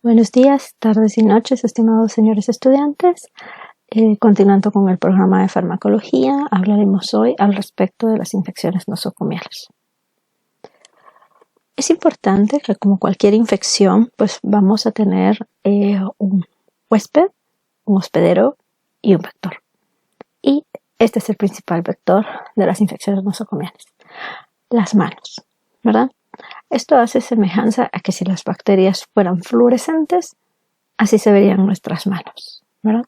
Buenos días, tardes y noches, estimados señores estudiantes. Continuando con el programa de farmacología, hablaremos hoy al respecto de las infecciones nosocomiales. Es importante que, como cualquier infección, pues vamos a tener un huésped, un hospedero y un vector. Y este es el principal vector de las infecciones nosocomiales, las manos, ¿verdad? Esto hace semejanza a que si las bacterias fueran fluorescentes, así se verían nuestras manos, ¿verdad?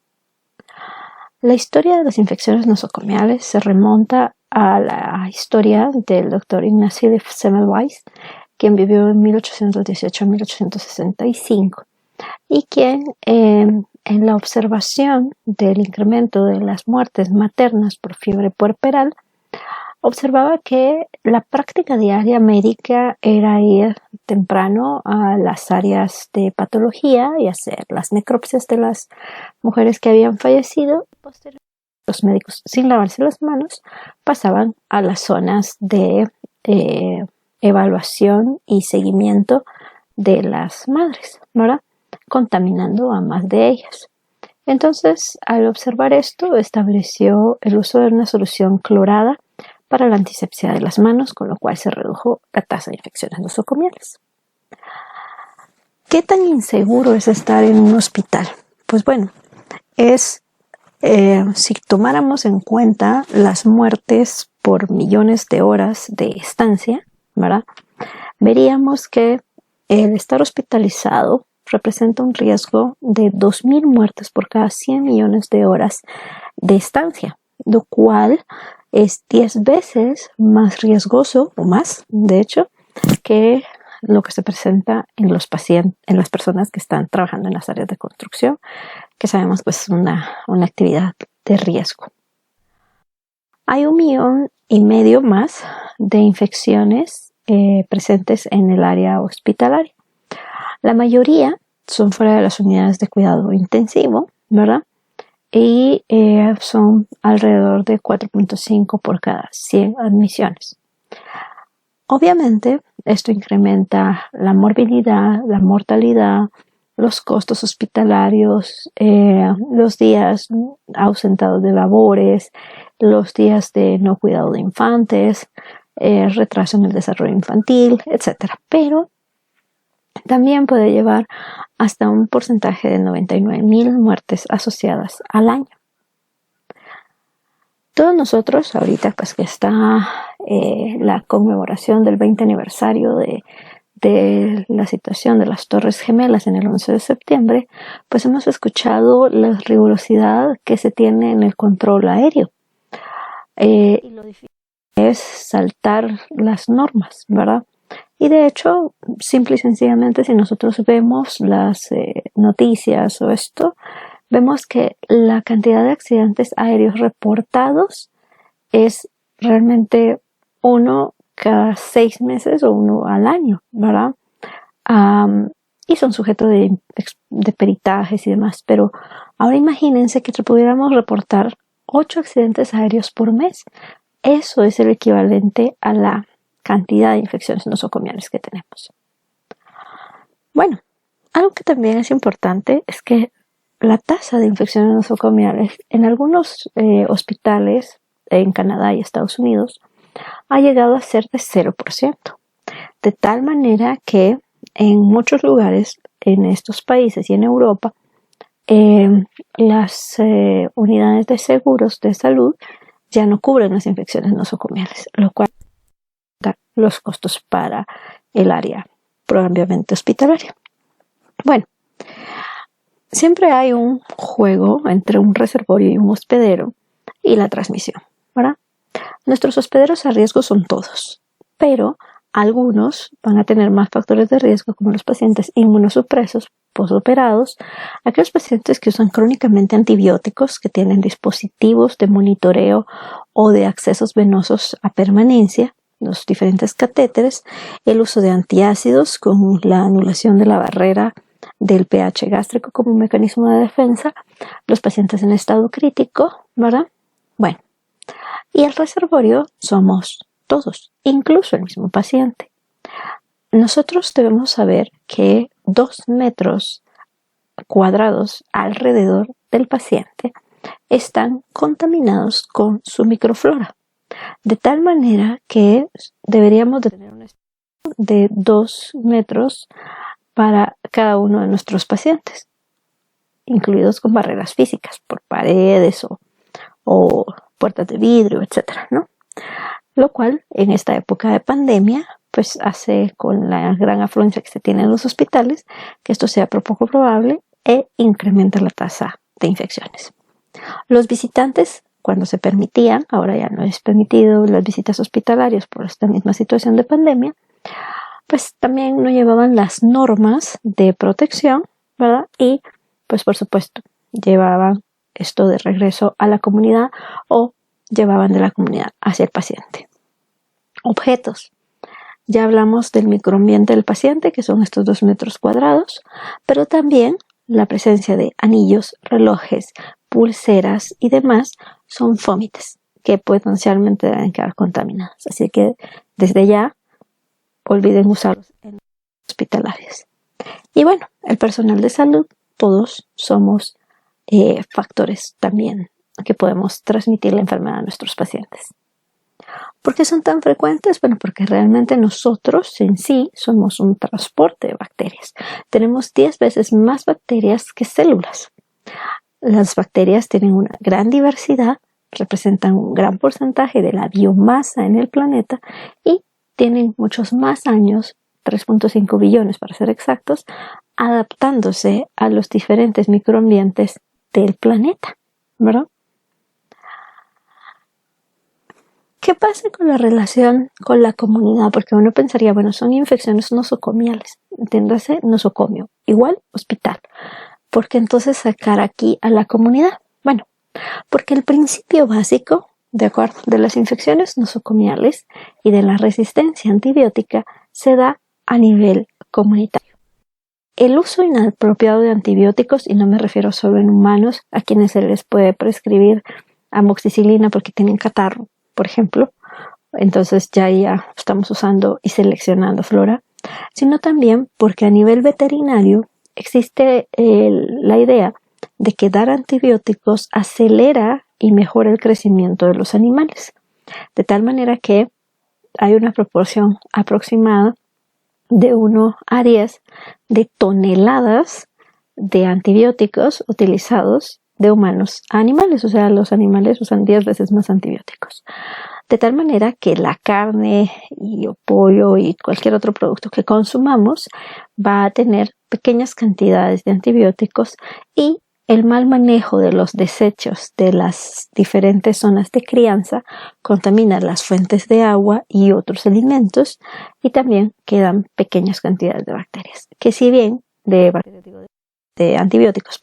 La historia de las infecciones nosocomiales se remonta a la historia del Dr. Ignacy Semmelweis, quien vivió en 1818 a 1865 y quien en la observación del incremento de las muertes maternas por fiebre puerperal observaba que la práctica diaria médica era ir temprano a las áreas de patología y hacer las necropsias de las mujeres que habían fallecido. Posteriormente, los médicos, sin lavarse las manos, pasaban a las zonas de evaluación y seguimiento de las madres, ¿verdad? Contaminando a más de ellas. Entonces, al observar esto, estableció el uso de una solución clorada para la antisepsia de las manos, con lo cual se redujo la tasa de infecciones nosocomiales. ¿Qué tan inseguro es estar en un hospital? Pues bueno, si tomáramos en cuenta las muertes por millones de horas de estancia, ¿verdad? Veríamos que el estar hospitalizado representa un riesgo de 2.000 muertes por cada 100 millones de horas de estancia, lo cual es 10 veces más riesgoso, o más, de hecho, que lo que se presenta en los pacientes, en las personas que están trabajando en las áreas de construcción, que sabemos pues es una actividad de riesgo. Hay 1,5 millones más de infecciones presentes en el área hospitalaria. La mayoría son fuera de las unidades de cuidado intensivo, ¿verdad? Y son alrededor de 4.5 por cada 100 admisiones. Obviamente, esto incrementa la morbilidad, la mortalidad, los costos hospitalarios, los días ausentados de labores, los días de no cuidado de infantes, retraso en el desarrollo infantil, etc. Pero también puede llevar hasta un porcentaje de 99.000 muertes asociadas al año. Todos nosotros, ahorita pues que está la conmemoración del 20 aniversario de la situación de las Torres Gemelas en el 11 de septiembre, pues hemos escuchado la rigurosidad que se tiene en el control aéreo. Y lo difícil es saltar las normas, ¿verdad? Y de hecho, simple y sencillamente, si nosotros vemos las noticias o esto, vemos que la cantidad de accidentes aéreos reportados es realmente 1 cada 6 meses o 1 al año, ¿verdad? Y son sujetos de peritajes y demás. Pero ahora imagínense que pudiéramos reportar 8 accidentes aéreos por mes. Eso es el equivalente a la cantidad de infecciones nosocomiales que tenemos. Bueno, algo que también es importante es que la tasa de infecciones nosocomiales en algunos hospitales en Canadá y Estados Unidos ha llegado a ser de 0%. De tal manera que en muchos lugares en estos países y en Europa, las unidades de seguros de salud ya no cubren las infecciones nosocomiales, lo cual los costos para el área propiamente hospitalaria. Bueno, siempre hay un juego entre un reservorio y un hospedero y la transmisión, ¿verdad? Nuestros hospederos a riesgo son todos, pero algunos van a tener más factores de riesgo, como los pacientes inmunosupresos posoperados, aquellos pacientes que usan crónicamente antibióticos, que tienen dispositivos de monitoreo o de accesos venosos a permanencia, los diferentes catéteres, el uso de antiácidos con la anulación de la barrera del pH gástrico como un mecanismo de defensa, los pacientes en estado crítico, ¿verdad? Bueno, y el reservorio somos todos, incluso el mismo paciente. nosotros debemos saber que 2 metros cuadrados alrededor del paciente están contaminados con su microflora, de tal manera que deberíamos de tener un espacio de 2 metros para cada uno de nuestros pacientes, incluidos con barreras físicas por paredes o puertas de vidrio, etcétera, ¿no? Lo cual en esta época de pandemia pues hace, con la gran afluencia que se tiene en los hospitales, que esto sea poco probable e incrementa la tasa de infecciones. Los visitantes, cuando se permitían, ahora ya no es permitido las visitas hospitalarias por esta misma situación de pandemia, pues también no llevaban las normas de protección, ¿verdad? Y pues por supuesto llevaban esto de regreso a la comunidad o llevaban de la comunidad hacia el paciente. Objetos. Ya hablamos del microambiente del paciente, que son estos 2 metros cuadrados, pero también la presencia de anillos, relojes, pulseras y demás son fómites que potencialmente deben quedar contaminados. Así que desde ya olviden usarlos en hospitalarios. Y bueno, el personal de salud, todos somos factores también que podemos transmitir la enfermedad a nuestros pacientes. ¿Por qué son tan frecuentes? Bueno, porque realmente nosotros en sí somos un transporte de bacterias. Tenemos 10 veces más bacterias que células. Las bacterias tienen una gran diversidad, representan un gran porcentaje de la biomasa en el planeta y tienen muchos más años, 3.5 billones para ser exactos, adaptándose a los diferentes microambientes del planeta, ¿verdad? ¿Qué pasa con la relación con la comunidad? Porque uno pensaría, bueno, son infecciones nosocomiales, entiéndase, nosocomio, igual hospital. ¿Por qué entonces sacar aquí a la comunidad? Bueno, porque el principio básico, de acuerdo, de las infecciones nosocomiales y de la resistencia antibiótica se da a nivel comunitario. El uso inapropiado de antibióticos, y no me refiero solo en humanos, a quienes se les puede prescribir amoxicilina porque tienen catarro, por ejemplo, entonces ya estamos usando y seleccionando flora, sino también porque a nivel veterinario existe la idea de que dar antibióticos acelera y mejora el crecimiento de los animales, de tal manera que hay una proporción aproximada de 1 a 10 de toneladas de antibióticos utilizados de humanos a animales, o sea, los animales usan 10 veces más antibióticos. De tal manera que la carne y el pollo y cualquier otro producto que consumamos va a tener pequeñas cantidades de antibióticos y el mal manejo de los desechos de las diferentes zonas de crianza contamina las fuentes de agua y otros alimentos y también quedan pequeñas cantidades de bacterias, que si bien de antibióticos,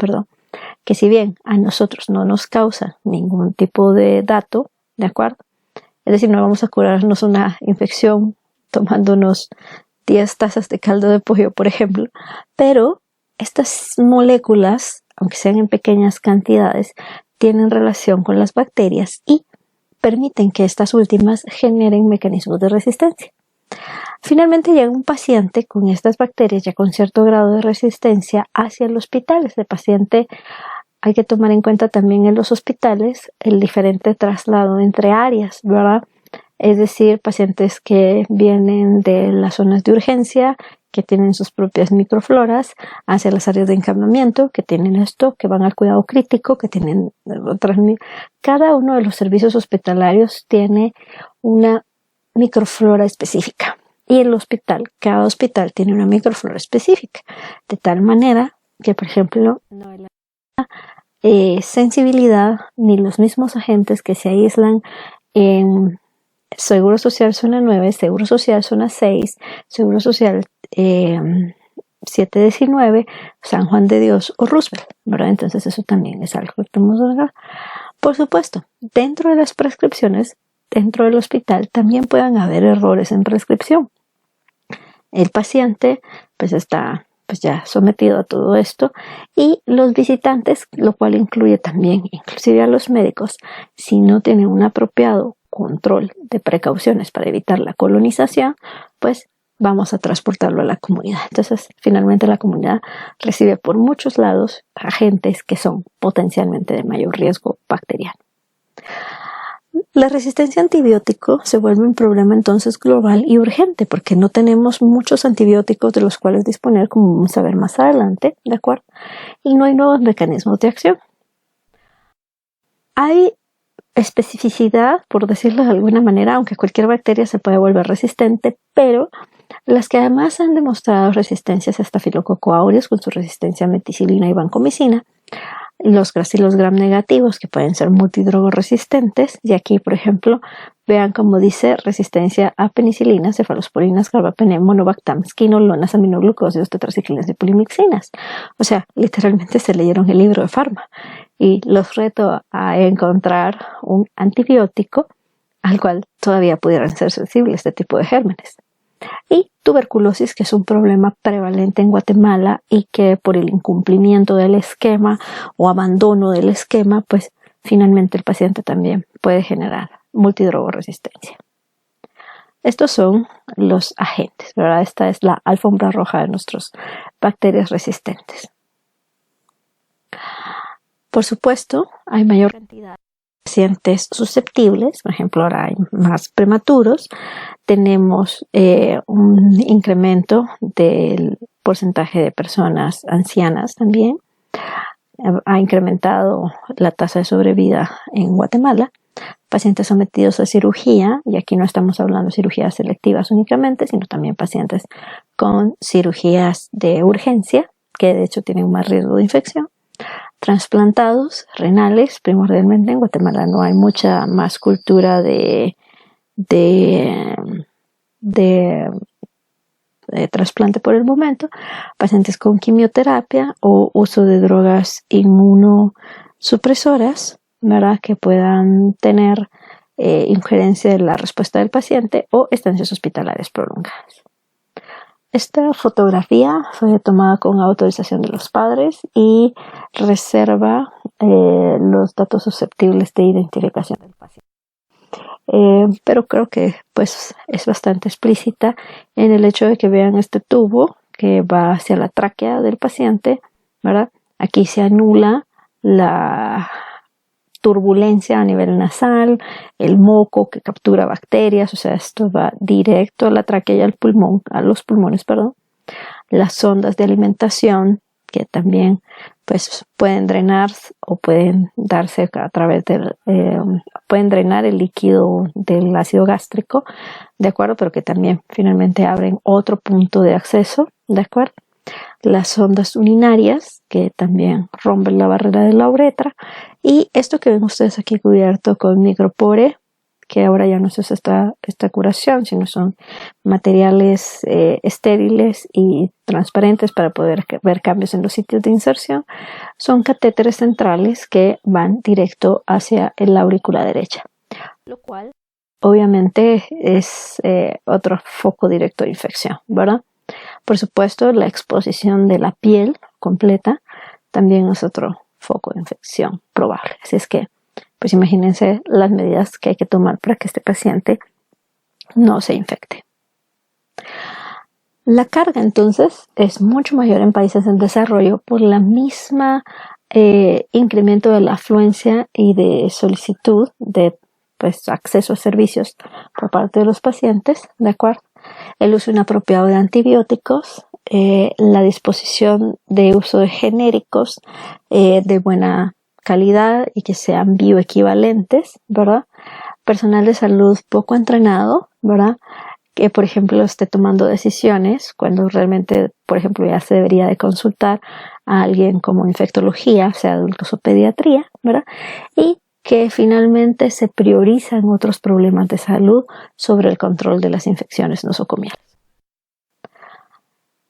que si bien a nosotros no nos causa ningún tipo de dato, ¿de acuerdo? Es decir, no vamos a curarnos una infección tomándonos 10 tazas de caldo de pollo, por ejemplo, pero estas moléculas, aunque sean en pequeñas cantidades, tienen relación con las bacterias y permiten que estas últimas generen mecanismos de resistencia. Finalmente llega un paciente con estas bacterias ya con cierto grado de resistencia hacia el hospital. Este paciente hay que tomar en cuenta también en los hospitales el diferente traslado entre áreas, ¿verdad? Es decir, pacientes que vienen de las zonas de urgencia, que tienen sus propias microfloras, hacia las áreas de encamamiento, que tienen esto, que van al cuidado crítico, que tienen otras. Cada uno de los servicios hospitalarios tiene una microflora específica. Y el hospital, cada hospital tiene una microflora específica, de tal manera que, por ejemplo, no hay sensibilidad ni los mismos agentes que se aíslan en Seguro Social Zona 9, Seguro Social Zona 6, Seguro Social 719, San Juan de Dios o Roosevelt, ¿verdad? Entonces eso también es algo que tenemos que hablar. Por supuesto, dentro de las prescripciones, dentro del hospital, también pueden haber errores en prescripción. El paciente pues está ya sometido a todo esto y los visitantes, lo cual incluye también inclusive a los médicos, si no tienen un apropiado control de precauciones para evitar la colonización, pues vamos a transportarlo a la comunidad. Entonces, finalmente la comunidad recibe por muchos lados agentes que son potencialmente de mayor riesgo bacteriano. La resistencia a antibióticos se vuelve un problema entonces global y urgente porque no tenemos muchos antibióticos de los cuales disponer, como vamos a ver más adelante, ¿de acuerdo? Y no hay nuevos mecanismos de acción. Hay especificidad, por decirlo de alguna manera, aunque cualquier bacteria se puede volver resistente, pero las que además han demostrado resistencia a Staphylococcus aureus con su resistencia a meticilina y vancomicina, los Bacillus gram negativos que pueden ser multidrogoresistentes, y aquí por ejemplo vean como dice resistencia a penicilina, cefalosporinas, carbapenem, monobactam, quinolonas, aminoglucósidos, tetraciclinas y polimixinas. O sea, literalmente se leyeron el libro de Pharma y los reto a encontrar un antibiótico al cual todavía pudieran ser sensibles este tipo de gérmenes. Y tuberculosis, que es un problema prevalente en Guatemala y que por el incumplimiento del esquema o abandono del esquema, pues finalmente el paciente también puede generar multidrogoresistencia. Estos son los agentes, ¿verdad? Esta es la alfombra roja de nuestras bacterias resistentes. Por supuesto, hay mayor cantidad pacientes susceptibles, por ejemplo, ahora hay más prematuros, tenemos un incremento del porcentaje de personas ancianas también, ha incrementado la tasa de sobrevida en Guatemala, pacientes sometidos a cirugía, y aquí no estamos hablando de cirugías selectivas únicamente, sino también pacientes con cirugías de urgencia, que de hecho tienen más riesgo de infección, trasplantados renales, primordialmente en Guatemala no hay mucha más cultura de trasplante por el momento, pacientes con quimioterapia o uso de drogas inmunosupresoras, ¿verdad? Que puedan tener injerencia en la respuesta del paciente o estancias hospitalarias prolongadas. Esta fotografía fue tomada con autorización de los padres y reserva los datos susceptibles de identificación del paciente. Pero creo que pues es bastante explícita en el hecho de que vean este tubo que va hacia la tráquea del paciente, ¿verdad? Aquí se anula la turbulencia a nivel nasal, el moco que captura bacterias, o sea, esto va directo a la tráquea y al pulmón, a los pulmones, perdón. Las sondas de alimentación que también pues pueden drenar o pueden darse a través del pueden drenar el líquido del ácido gástrico, de acuerdo, pero que también finalmente abren otro punto de acceso, de acuerdo. Las sondas urinarias que también rompen la barrera de la uretra, y esto que ven ustedes aquí cubierto con micropore, que ahora ya no se usa esta curación, sino son materiales estériles y transparentes para poder ver cambios en los sitios de inserción, son catéteres centrales que van directo hacia la aurícula derecha, lo cual obviamente es otro foco directo de infección, ¿verdad? Por supuesto, la exposición de la piel completa también es otro foco de infección probable. Así es que, pues imagínense las medidas que hay que tomar para que este paciente no se infecte. La carga, entonces, es mucho mayor en países en desarrollo por la misma incremento de la afluencia y de solicitud de acceso a servicios por parte de los pacientes, ¿de acuerdo? El uso inapropiado de antibióticos, la disposición de uso de genéricos de buena calidad y que sean bioequivalentes, ¿verdad? Personal de salud poco entrenado, ¿verdad? Que, por ejemplo, esté tomando decisiones cuando realmente, por ejemplo, ya se debería de consultar a alguien como infectología, sea adultos o pediatría, ¿verdad? Y que finalmente se priorizan otros problemas de salud sobre el control de las infecciones nosocomiales.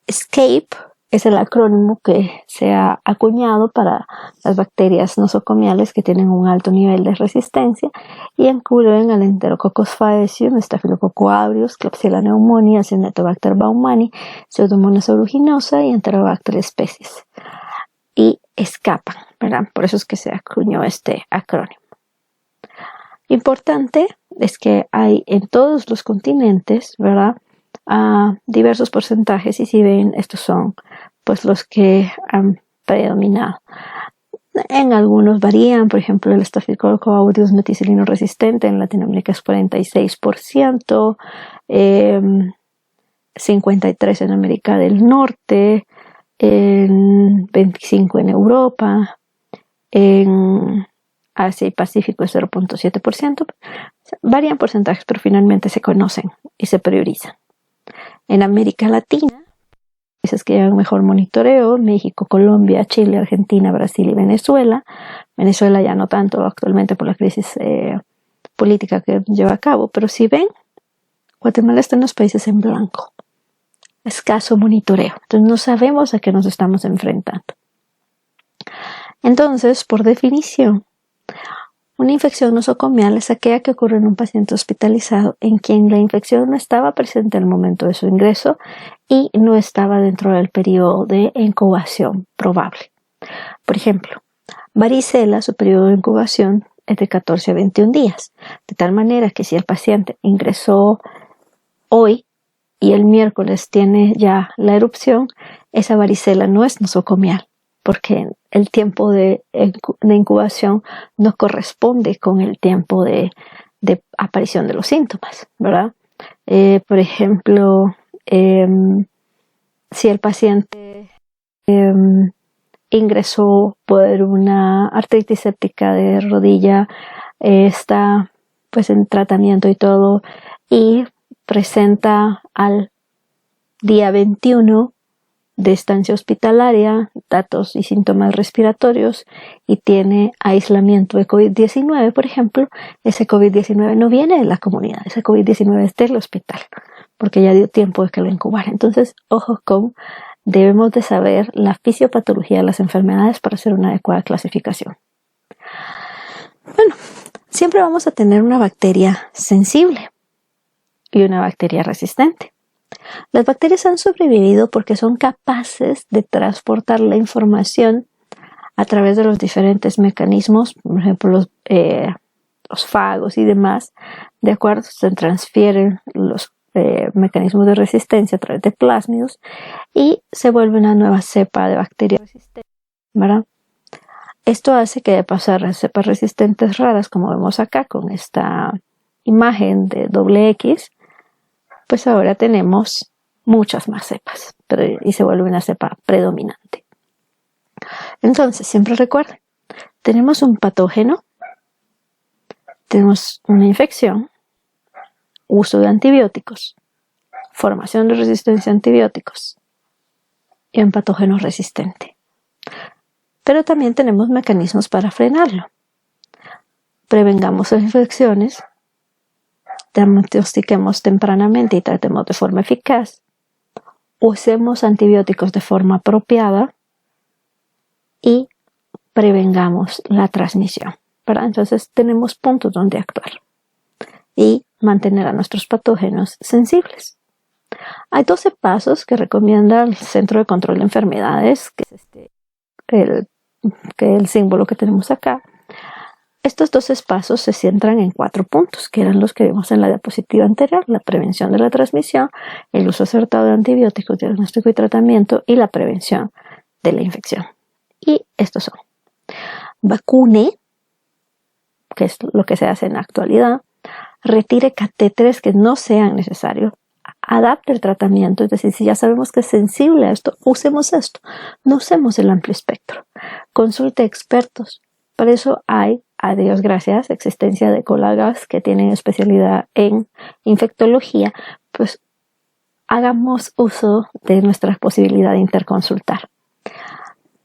ESCAPE es el acrónimo que se ha acuñado para las bacterias nosocomiales que tienen un alto nivel de resistencia y incluyen al Enterococcus faecium, Staphylococcus aureus, Klebsiella pneumoniae, Acinetobacter baumannii, Pseudomonas aeruginosa y Enterobacter species. Y escapan, ¿verdad? Por eso es que se acuñó este acrónimo. Importante es que hay en todos los continentes, ¿verdad? diversos porcentajes, y si ven, estos son pues los que han predominado. En algunos varían, por ejemplo, el Staphylococcus aureus meticilino resistente en Latinoamérica es 46%, 53% en América del Norte, en 25% en Europa, en Asia y Pacífico es 0.7%. Varían porcentajes, pero finalmente se conocen y se priorizan. En América Latina, países que llevan mejor monitoreo: México, Colombia, Chile, Argentina, Brasil y Venezuela. Venezuela ya no tanto actualmente por la crisis política que lleva a cabo, pero si ven, Guatemala está en los países en blanco. Escaso monitoreo. Entonces no sabemos a qué nos estamos enfrentando. Entonces, por definición, una infección nosocomial es aquella que ocurre en un paciente hospitalizado en quien la infección no estaba presente al momento de su ingreso y no estaba dentro del periodo de incubación probable. Por ejemplo, varicela, su periodo de incubación es de 14 a 21 días, de tal manera que si el paciente ingresó hoy y el miércoles tiene ya la erupción, esa varicela no es nosocomial, porque el tiempo de incubación no corresponde con el tiempo de aparición de los síntomas, ¿verdad? Por ejemplo, si el paciente ingresó por una artritis séptica de rodilla, está pues en tratamiento y todo, y presenta al día 21 de estancia hospitalaria datos y síntomas respiratorios y tiene aislamiento de COVID-19, por ejemplo, ese COVID-19 no viene de la comunidad, ese COVID-19 es del hospital, porque ya dio tiempo de que lo incubara. Entonces, ojo con, debemos de saber la fisiopatología de las enfermedades para hacer una adecuada clasificación. Bueno, siempre vamos a tener una bacteria sensible y una bacteria resistente. Las bacterias han sobrevivido porque son capaces de transportar la información a través de los diferentes mecanismos, por ejemplo los fagos y demás, de acuerdo, se transfieren los mecanismos de resistencia a través de plásmidos y se vuelve una nueva cepa de bacterias resistentes, ¿verdad? Esto hace que de pasar a cepas resistentes raras, como vemos acá con esta imagen de XX, pues ahora tenemos muchas más cepas y se vuelve una cepa predominante. Entonces, siempre recuerden, tenemos un patógeno, tenemos una infección, uso de antibióticos, formación de resistencia a antibióticos y un patógeno resistente. Pero también tenemos mecanismos para frenarlo. Prevengamos las infecciones, diagnostiquemos tempranamente y tratemos de forma eficaz, usemos antibióticos de forma apropiada y prevengamos la transmisión, ¿verdad? Entonces tenemos puntos donde actuar y mantener a nuestros patógenos sensibles. Hay 12 pasos que recomienda el Centro de Control de Enfermedades, que es el símbolo que tenemos acá. Estos 12 pasos se centran en 4 puntos, que eran los que vimos en la diapositiva anterior: la prevención de la transmisión, el uso acertado de antibióticos, diagnóstico y tratamiento, y la prevención de la infección. Y estos son: vacune, que es lo que se hace en la actualidad; retire catéteres que no sean necesarios; adapte el tratamiento, es decir, si ya sabemos que es sensible a esto, usemos esto, no usemos el amplio espectro; consulte expertos. Por eso hay, a Dios gracias, existencia de colegas que tienen especialidad en infectología, pues hagamos uso de nuestra posibilidad de interconsultar.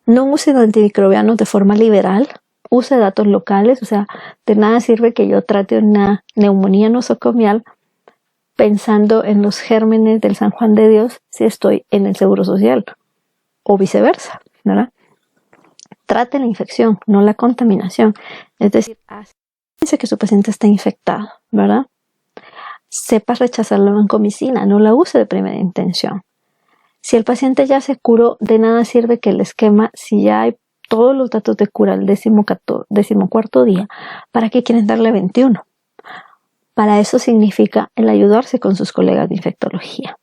No use antimicrobianos de forma liberal, use datos locales, o sea, de nada sirve que yo trate una neumonía nosocomial pensando en los gérmenes del San Juan de Dios si estoy en el Seguro Social, o viceversa, ¿verdad? Trate la infección, no la contaminación. Es decir, piense que su paciente está infectado, ¿verdad? Sepa rechazar la vancomicina, no la use de primera intención. Si el paciente ya se curó, de nada sirve que el esquema, si ya hay todos los datos de cura al 14º día, ¿para qué quieren darle 21? Para eso significa el ayudarse con sus colegas de infectología.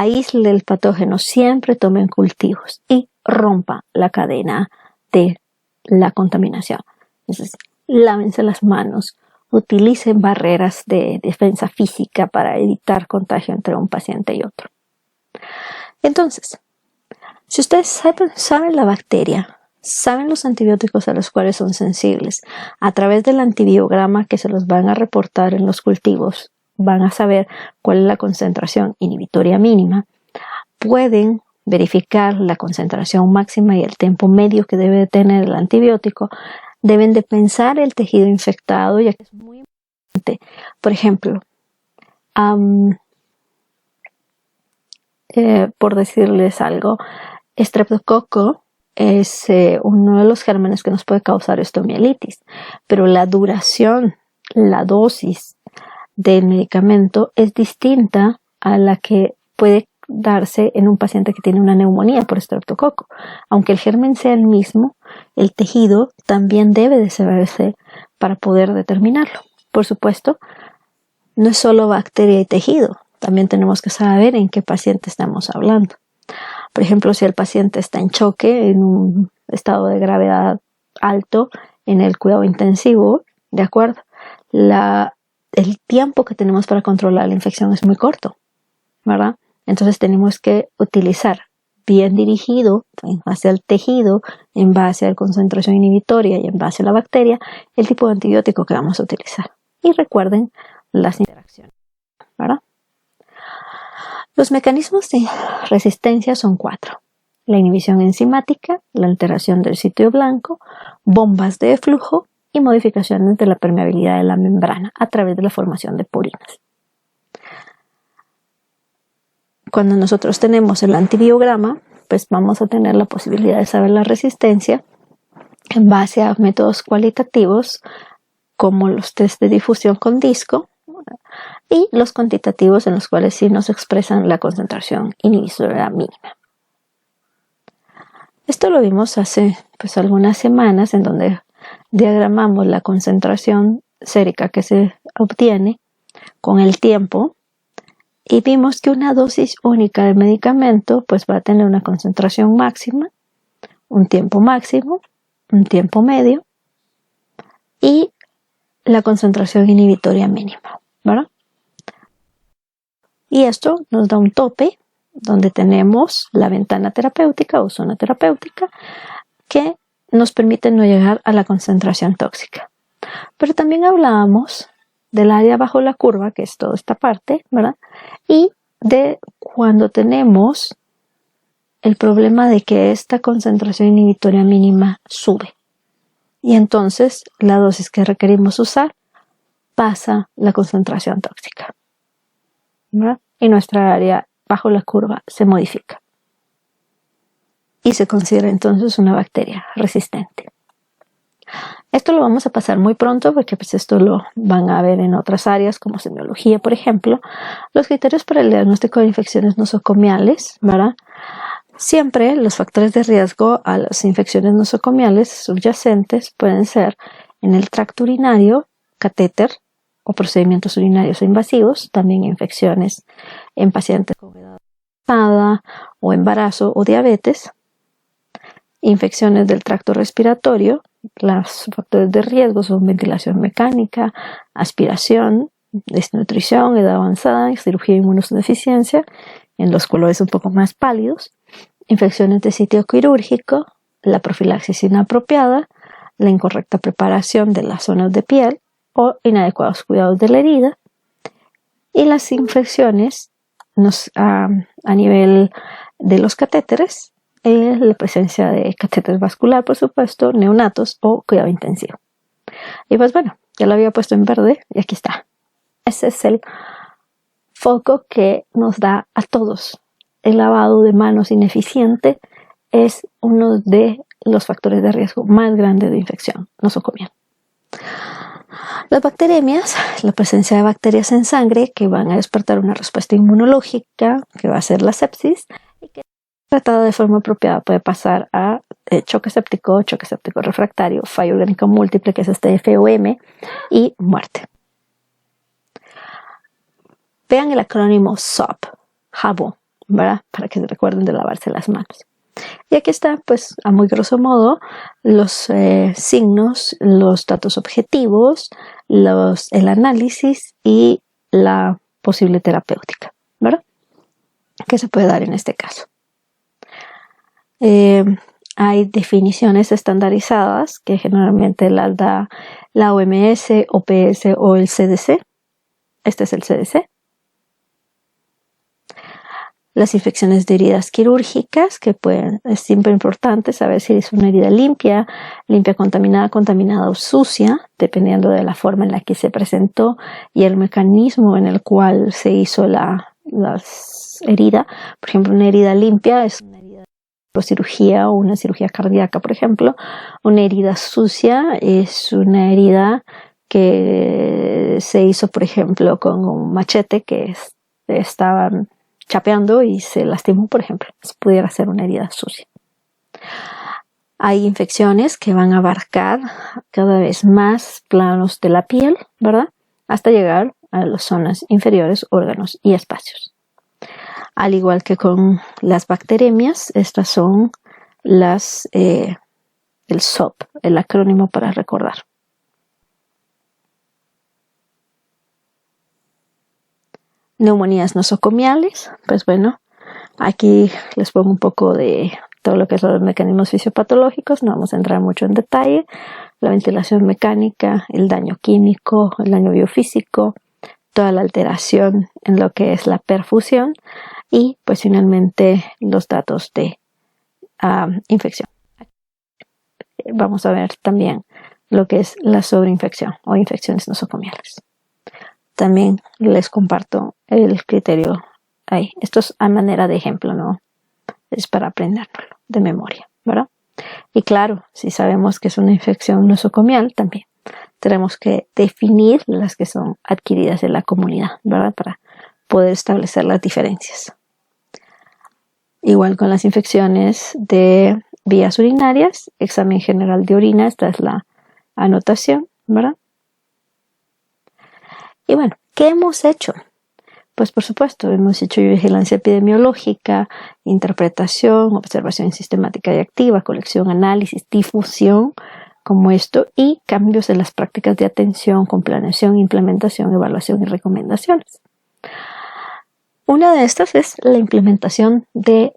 aísle el patógeno, siempre tomen cultivos y rompa la cadena de la contaminación. Entonces, lávense las manos, utilicen barreras de defensa física para evitar contagio entre un paciente y otro. Entonces, si ustedes saben la bacteria, saben los antibióticos a los cuales son sensibles, a través del antibiograma que se los van a reportar en los cultivos, van a saber cuál es la concentración inhibitoria mínima, pueden verificar la concentración máxima y el tiempo medio que debe tener el antibiótico, deben de pensar el tejido infectado, ya que es muy importante. Por ejemplo, por decirles algo, estreptococo es uno de los gérmenes que nos puede causar osteomielitis, pero la duración, la dosis del medicamento es distinta a la que puede darse en un paciente que tiene una neumonía por estreptococo. Aunque el germen sea el mismo, el tejido también debe de saberse para poder determinarlo. Por supuesto, no es solo bacteria y tejido, también tenemos que saber en qué paciente estamos hablando. Por ejemplo, si el paciente está en choque, en un estado de gravedad alto, en el cuidado intensivo, ¿de acuerdo? El tiempo que tenemos para controlar la infección es muy corto, ¿verdad? Entonces tenemos que utilizar bien dirigido en base al tejido, en base a la concentración inhibitoria y en base a la bacteria, el tipo de antibiótico que vamos a utilizar. Y recuerden las interacciones, ¿verdad? Los mecanismos de resistencia son 4. La inhibición enzimática, la alteración del sitio blanco, bombas de flujo y modificaciones de la permeabilidad de la membrana a través de la formación de purinas. Cuando nosotros tenemos el antibiograma, pues vamos a tener la posibilidad de saber la resistencia en base a métodos cualitativos como los test de difusión con disco y los cuantitativos en los cuales sí nos expresan la concentración inhibitoria mínima. Esto lo vimos hace algunas semanas, en donde diagramamos la concentración sérica que se obtiene con el tiempo y vimos que una dosis única de medicamento va a tener una concentración máxima, un tiempo máximo, un tiempo medio y la concentración inhibitoria mínima, ¿verdad? Y esto nos da un tope donde tenemos la ventana terapéutica o zona terapéutica que nos permite no llegar a la concentración tóxica. Pero también hablábamos del área bajo la curva, que es toda esta parte, ¿verdad? Y de cuando tenemos el problema de que esta concentración inhibitoria mínima sube. Y entonces la dosis que requerimos usar pasa la concentración tóxica, ¿verdad? Y nuestra área bajo la curva se modifica. Y se considera entonces una bacteria resistente. Esto lo vamos a pasar muy pronto porque esto lo van a ver en otras áreas como semiología, por ejemplo. Los criterios para el diagnóstico de infecciones nosocomiales, ¿verdad? Siempre los factores de riesgo a las infecciones nosocomiales subyacentes pueden ser en el tracto urinario, catéter o procedimientos urinarios invasivos, también infecciones en pacientes con edad avanzada o embarazo o diabetes, infecciones del tracto respiratorio. Los factores de riesgo son ventilación mecánica, aspiración, desnutrición, edad avanzada, cirugía de inmunodeficiencia, en los colores un poco más pálidos, infecciones de sitio quirúrgico, la profilaxis inapropiada, la incorrecta preparación de las zonas de piel o inadecuados cuidados de la herida, y las infecciones a nivel de los catéteres, la presencia de catéter vascular, por supuesto, neonatos o cuidado intensivo. Y ya lo había puesto en verde y aquí está. Ese es el foco que nos da a todos. El lavado de manos ineficiente es uno de los factores de riesgo más grandes de infección nosocomial. Las bacteremias, la presencia de bacterias en sangre que van a despertar una respuesta inmunológica, que va a ser la sepsis, y que tratada de forma apropiada puede pasar a choque séptico refractario, fallo orgánico múltiple, que es FOM, y muerte. Vean el acrónimo SOP, JABO, ¿verdad? Para que se recuerden de lavarse las manos. Y aquí está, pues, a muy grosso modo, los signos, los datos objetivos, el análisis y la posible terapéutica, ¿verdad? Que se puede dar en este caso. Hay definiciones estandarizadas que generalmente las da la OMS, OPS o el CDC. Este es el CDC. Las infecciones de heridas quirúrgicas, que es siempre importante saber si es una herida limpia, contaminada o sucia, dependiendo de la forma en la que se presentó y el mecanismo en el cual se hizo la herida. Por ejemplo, una herida limpia es una herida de cirugía o una cirugía cardíaca, por ejemplo. Una herida sucia es una herida que se hizo, por ejemplo, con un machete que estaban chapeando y se lastimó, por ejemplo. Pudiera ser una herida sucia. Hay infecciones que van a abarcar cada vez más planos de la piel, ¿verdad? Hasta llegar a las zonas inferiores, órganos y espacios. Al igual que con las bacteremias, estas son el SOP, el acrónimo para recordar. Neumonías nosocomiales, pues bueno, aquí les pongo un poco de todo lo que son los mecanismos fisiopatológicos, no vamos a entrar mucho en detalle. La ventilación mecánica, el daño químico, el daño biofísico, toda la alteración en lo que es la perfusión y pues finalmente los datos de infección. Vamos a ver también lo que es la sobreinfección o infecciones nosocomiales. También les comparto el criterio ahí. Esto es a manera de ejemplo, ¿no? Es para aprendérnoslo de memoria, ¿verdad? Y claro, si sabemos que es una infección nosocomial, también tenemos que definir las que son adquiridas en la comunidad, ¿verdad? Para poder establecer las diferencias. Igual con las infecciones de vías urinarias, examen general de orina, esta es la anotación, ¿verdad? Y bueno, ¿qué hemos hecho? Pues por supuesto, hemos hecho vigilancia epidemiológica, interpretación, observación sistemática y activa, colección, análisis, difusión, como esto, y cambios en las prácticas de atención con planeación, implementación, evaluación y recomendaciones. Una de estas es la implementación de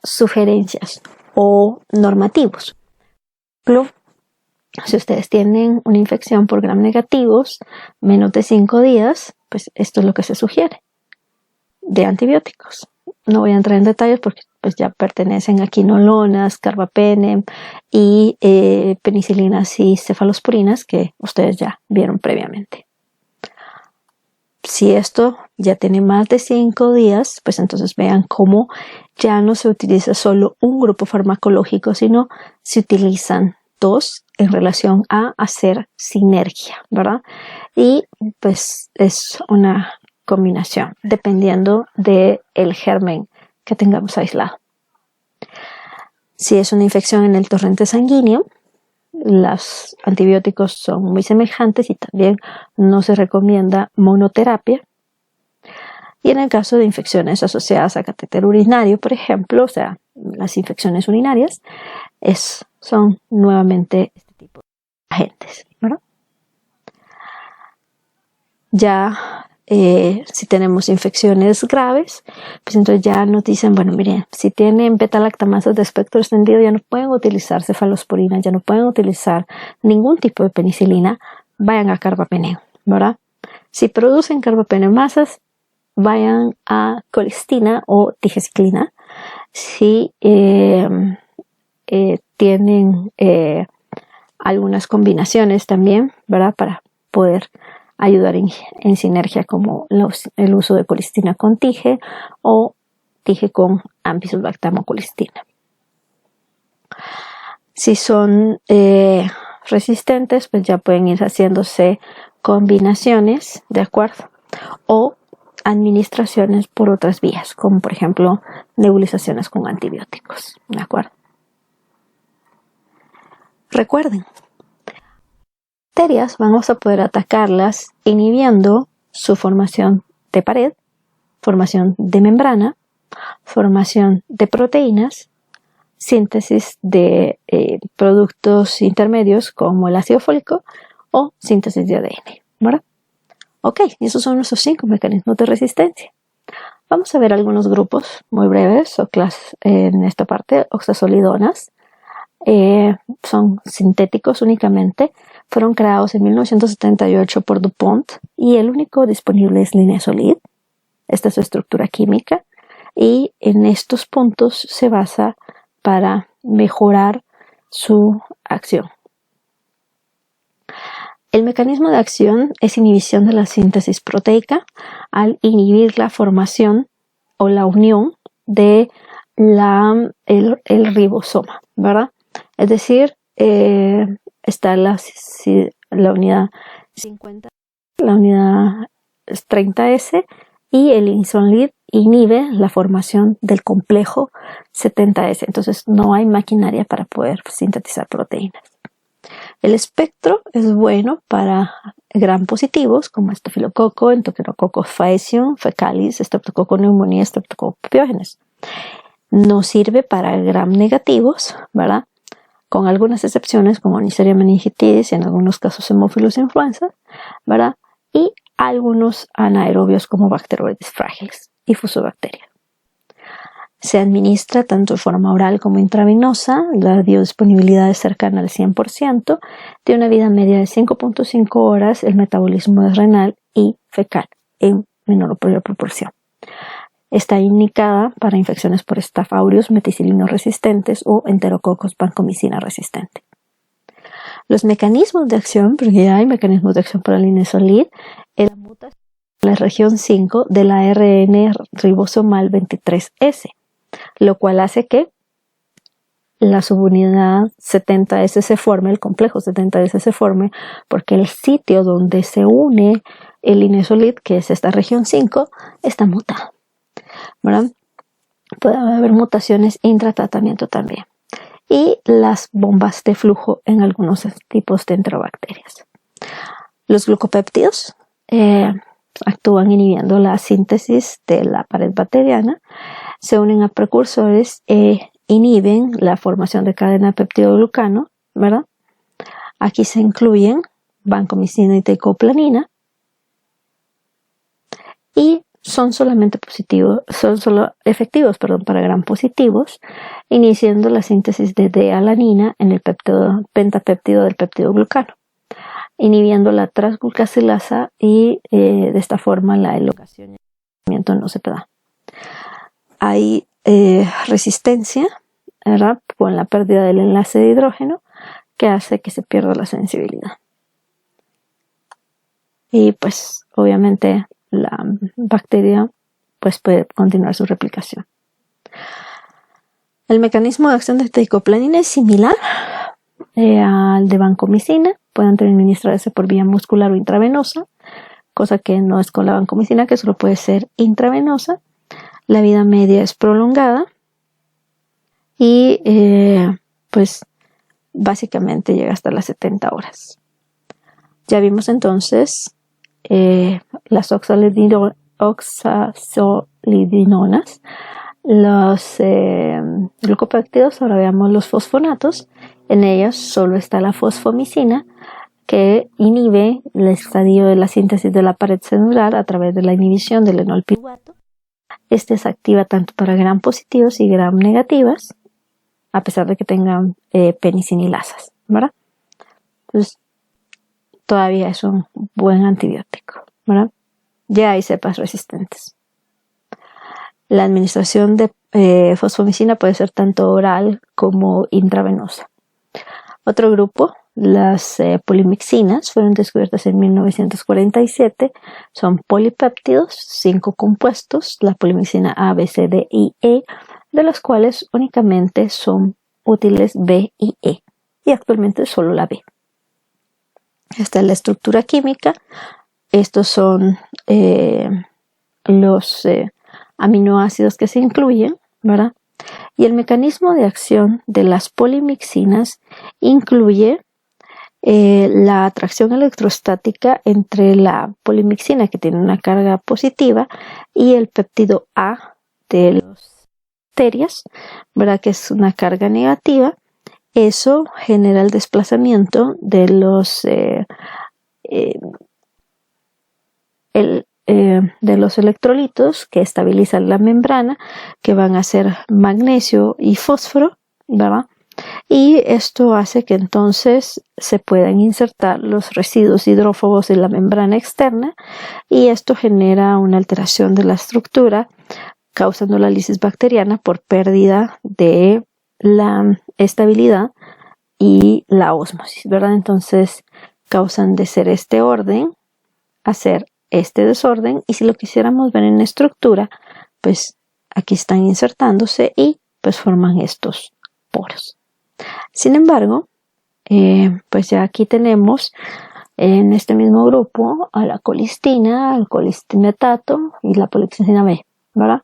sugerencias o normativos. Por ejemplo, si ustedes tienen una infección por gram negativos, menos de 5 días, pues esto es lo que se sugiere de antibióticos. No voy a entrar en detalles porque pues ya pertenecen a quinolonas, carbapenem y penicilinas y cefalosporinas que ustedes ya vieron previamente. Si esto ya tiene más de 5 días, pues entonces vean cómo ya no se utiliza solo un grupo farmacológico, sino se utilizan 2 en relación a hacer sinergia, ¿verdad? Y pues es una combinación dependiendo del germen que tengamos aislado. Si es una infección en el torrente sanguíneo, los antibióticos son muy semejantes y también no se recomienda monoterapia. Y en el caso de infecciones asociadas a catéter urinario, por ejemplo, o sea, las infecciones urinarias, son nuevamente este tipo de agentes, ¿verdad? Ya si tenemos infecciones graves, pues entonces ya nos dicen, bueno, miren, si tienen beta-lactamases de espectro extendido, ya no pueden utilizar cefalosporina, ya no pueden utilizar ningún tipo de penicilina, vayan a carbapeneo, ¿verdad? Si producen carbapenemasas, vayan a colistina o tigecyclina. Si tienen algunas combinaciones también, ¿verdad? Para poder ayudar en sinergia como el uso de colistina con tige o tige con ampicilbactam-colistina. Si son resistentes, pues ya pueden ir haciéndose combinaciones, ¿de acuerdo? O administraciones por otras vías, como por ejemplo nebulizaciones con antibióticos, ¿de acuerdo? Recuerden, bacterias vamos a poder atacarlas inhibiendo su formación de pared formación de membrana, formación de proteínas, síntesis de productos intermedios como el ácido fólico o síntesis de ADN, ¿verdad? Ok, esos son nuestros 5 mecanismos de resistencia. Vamos a ver algunos grupos muy breves o clases en esta parte. Oxazolidonas son sintéticos únicamente. Fueron creados en 1978 por DuPont y el único disponible es linezolid. Esta es su estructura química y en estos puntos se basa para mejorar su acción. El mecanismo de acción es inhibición de la síntesis proteica al inhibir la formación o la unión de el ribosoma, ¿verdad? Es decir, está la unidad 50, la unidad 30S y el insulin inhibe la formación del complejo 70S. Entonces no hay maquinaria para poder sintetizar proteínas. El espectro es bueno para gram positivos como estafilococo, enterococcus faecium, fecalis, streptococcus pneumoniae, streptococcus pyogenes. No sirve para gram negativos, ¿verdad? Con algunas excepciones como Neisseria meningitidis y en algunos casos Haemophilus influenza, ¿verdad? Y algunos anaerobios como Bacteroides fragilis y Fusobacteria. Se administra tanto de forma oral como intravenosa, la biodisponibilidad es cercana al 100%, tiene una vida media de 5.5 horas, el metabolismo es renal y fecal en menor o mayor proporción. Está indicada para infecciones por Staph aureus meticilino resistentes o Enterococcus vancomycina resistente. Los mecanismos de acción, porque ya hay mecanismos de acción para el linezolid, es la mutación en la región 5 del ARN ribosomal 23S, lo cual hace que la subunidad 70S se forme, el complejo 70S se forme, porque el sitio donde se une el linezolid, que es esta región 5, está mutado, ¿verdad? Puede haber mutaciones intratratamiento también. Y las bombas de flujo en algunos tipos de enterobacterias. Los glucopéptidos actúan inhibiendo la síntesis de la pared bacteriana, se unen a precursores e inhiben la formación de cadena de peptidoglucano, ¿verdad? Aquí se incluyen vancomicina y teicoplanin y son solo efectivos para gram positivos, iniciando la síntesis de D-alanina en el pentapéptido del peptidoglucano, inhibiendo la transglucasilasa y de esta forma la elongación y el crecimiento no se da. Hay resistencia, ¿verdad?, con la pérdida del enlace de hidrógeno que hace que se pierda la sensibilidad. Y pues obviamente la bacteria pues puede continuar su replicación. El mecanismo de acción de teicoplanin es similar al de vancomicina. Pueden administrarse por vía muscular o intravenosa, cosa que no es con la vancomicina, que solo puede ser intravenosa. La vida media es prolongada y pues básicamente llega hasta las 70 horas. Ya vimos entonces las oxazolidinonas, los glucopéptidos. Ahora veamos los fosfonatos. En ellos solo está la fosfomicina, que inhibe el estadio de la síntesis de la pared celular a través de la inhibición del enolpiruvato. Este se activa tanto para gram positivos y gram negativas, a pesar de que tengan penicinilasas, ¿verdad? Entonces, todavía es un buen antibiótico, ¿verdad? Ya hay cepas resistentes. La administración de fosfomicina puede ser tanto oral como intravenosa. Otro grupo, las polimixinas, fueron descubiertas en 1947. Son polipéptidos, 5 compuestos, la polimixina A, B, C, D y E, de los cuales únicamente son útiles B y E, y actualmente solo la B. Esta es la estructura química. Estos son los aminoácidos que se incluyen, ¿verdad? Y el mecanismo de acción de las polimixinas incluye la atracción electrostática entre la polimixina, que tiene una carga positiva, y el péptido A de las bacterias, ¿verdad?, que es una carga negativa. Eso genera el desplazamiento de los electrolitos que estabilizan la membrana, que van a ser magnesio y fósforo, ¿verdad? Y esto hace que entonces se puedan insertar los residuos hidrófobos en la membrana externa, y esto genera una alteración de la estructura, causando la lisis bacteriana por pérdida de la estabilidad y la ósmosis, ¿verdad? Entonces causan de ser este orden a ser este desorden, y si lo quisiéramos ver en estructura, pues aquí están insertándose y pues forman estos poros. Sin embargo, pues ya aquí tenemos en este mismo grupo a la colistina, al colistimetato y la polixencina B, ¿verdad?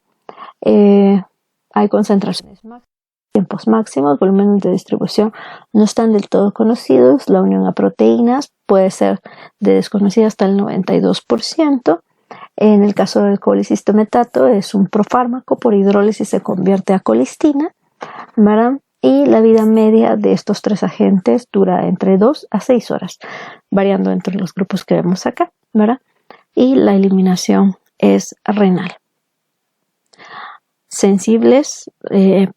Hay concentraciones máximas, tiempos máximos, volúmenes de distribución no están del todo conocidos. La unión a proteínas puede ser de desconocida hasta el 92%. En el caso del colistimetato es un profármaco, por hidrólisis se convierte a colistina, ¿verdad? Y la vida media de estos tres agentes dura entre 2 a 6 horas, variando entre los grupos que vemos acá, ¿verdad? Y la eliminación es renal. Sensibles, es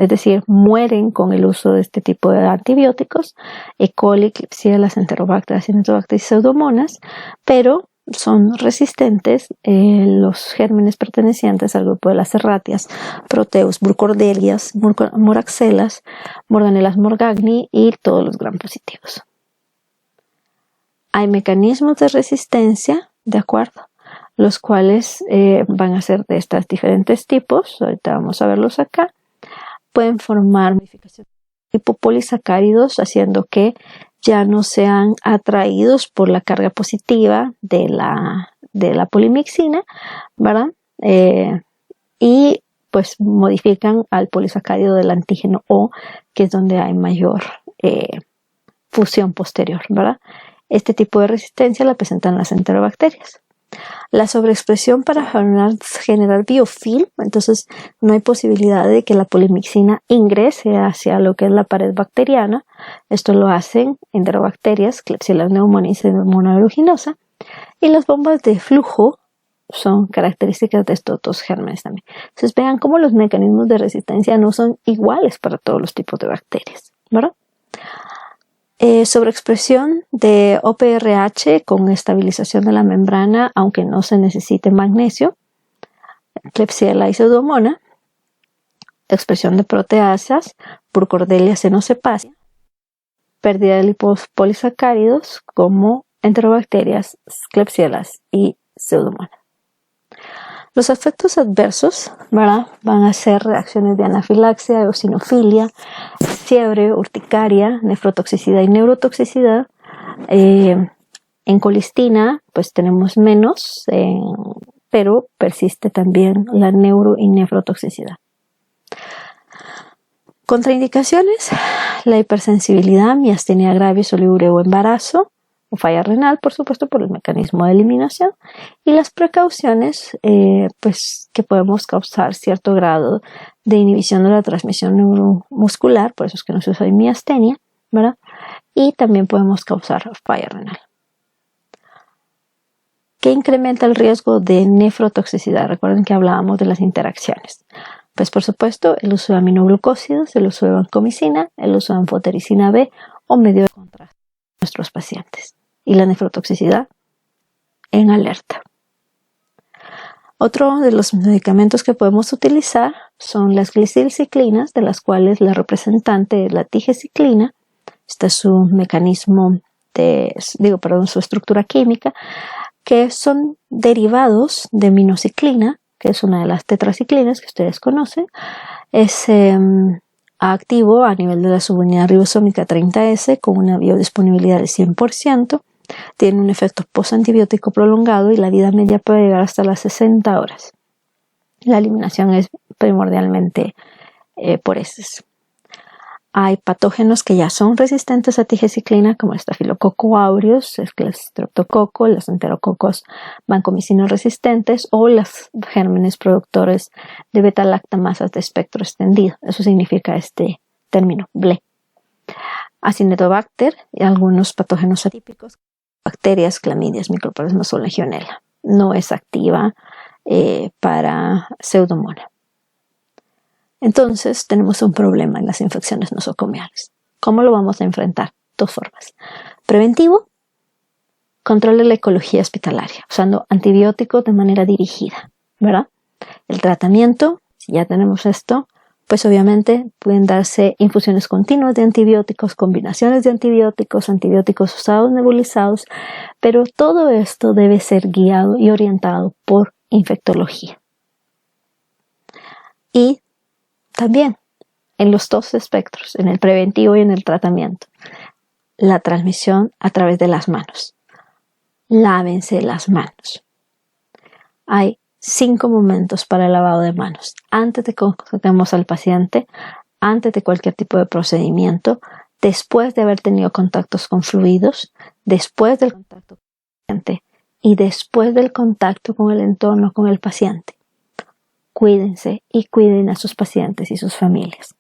decir, mueren con el uso de este tipo de antibióticos: E. coli, Klebsiella, Enterobacter, Acinetobacter y Pseudomonas, pero son resistentes los gérmenes pertenecientes al grupo de las Serratias, Proteus, Burkholdeриas, Moraxelas, Morganellas morgagni y todos los gram positivos. Hay mecanismos de resistencia, ¿de acuerdo?, los cuales van a ser de estos diferentes tipos. Ahorita vamos a verlos acá. Pueden formar modificaciones tipo polisacáridos, haciendo que ya no sean atraídos por la carga positiva de la polimixina, ¿verdad? Y pues modifican al polisacárido del antígeno O, que es donde hay mayor fusión posterior, ¿verdad? Este tipo de resistencia la presentan las enterobacterias. La sobreexpresión para generar biofilm, entonces no hay posibilidad de que la polimixina ingrese hacia lo que es la pared bacteriana. Esto lo hacen enterobacterias, Klebsiella pneumoniae y Pseudomonas aeruginosa, y las bombas de flujo son características de estos dos gérmenes también. Entonces vean cómo los mecanismos de resistencia no son iguales para todos los tipos de bacterias, ¿verdad? Sobreexpresión de OPRH con estabilización de la membrana, aunque no se necesite magnesio, Klebsiella y Pseudomonas. Expresión de proteasas, Burkholderia cenocepacia. Pérdida de lipopolisacáridos como enterobacterias, Klebsiellas y Pseudomonas. Los efectos adversos, ¿verdad?, van a ser reacciones de anafilaxia, eosinofilia, fiebre, urticaria, nefrotoxicidad y neurotoxicidad. En colistina pues tenemos menos, pero persiste también la neuro y nefrotoxicidad. Contraindicaciones: la hipersensibilidad, miastenia gravis, oligoureo o embarazo, o falla renal, por supuesto, por el mecanismo de eliminación, y las precauciones, pues que podemos causar cierto grado de inhibición de la transmisión neuromuscular, por eso es que no se usa miastenia, ¿verdad? Y también podemos causar falla renal. ¿Qué incrementa el riesgo de nefrotoxicidad? Recuerden que hablábamos de las interacciones. Pues por supuesto el uso de aminoglucósidos, el uso de vancomicina, el uso de anfotericina B o medio de contraste en nuestros pacientes. Y la nefrotoxicidad en alerta. Otro de los medicamentos que podemos utilizar son las glicilciclinas, de las cuales la representante es la tigeciclina. Este es su mecanismo su estructura química, que son derivados de minociclina, que es una de las tetraciclinas que ustedes conocen. Es activo a nivel de la subunidad ribosómica 30S con una biodisponibilidad del 100%. Tiene un efecto postantibiótico prolongado y la vida media puede llegar hasta las 60 horas. La eliminación es primordialmente por heces. Hay patógenos que ya son resistentes a tigeciclina, como el Staphylococcus aureus, el Streptococcus, los enterococos vancomicina resistentes o los gérmenes productores de beta-lactamasas de espectro extendido. Eso significa este término, BLE. Acinetobacter y algunos patógenos atípicos, bacterias, clamidias, microplasmas o legionela. No es activa para Pseudomonas. Entonces tenemos un problema en las infecciones nosocomiales. ¿Cómo lo vamos a enfrentar? Dos formas. Preventivo, control de la ecología hospitalaria, usando antibióticos de manera dirigida, ¿verdad? El tratamiento, si ya tenemos esto, pues obviamente pueden darse infusiones continuas de antibióticos, combinaciones de antibióticos, antibióticos usados nebulizados, pero todo esto debe ser guiado y orientado por infectología. Y también en los dos espectros, en el preventivo y en el tratamiento, la transmisión a través de las manos. Lávense las manos. Hay 5 momentos para el lavado de manos. Antes de que toquemos al paciente, antes de cualquier tipo de procedimiento, después de haber tenido contactos con fluidos, después del contacto con el paciente y después del contacto con el entorno, con el paciente. Cuídense y cuiden a sus pacientes y sus familias.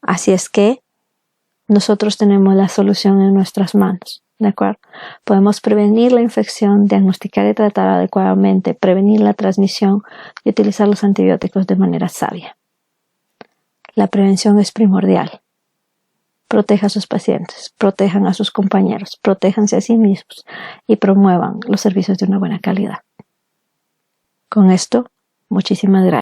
Así es que nosotros tenemos la solución en nuestras manos, ¿de acuerdo? Podemos prevenir la infección, diagnosticar y tratar adecuadamente, prevenir la transmisión y utilizar los antibióticos de manera sabia. La prevención es primordial. Proteja a sus pacientes, protejan a sus compañeros, protéjanse a sí mismos y promuevan los servicios de una buena calidad. Con esto, muchísimas gracias.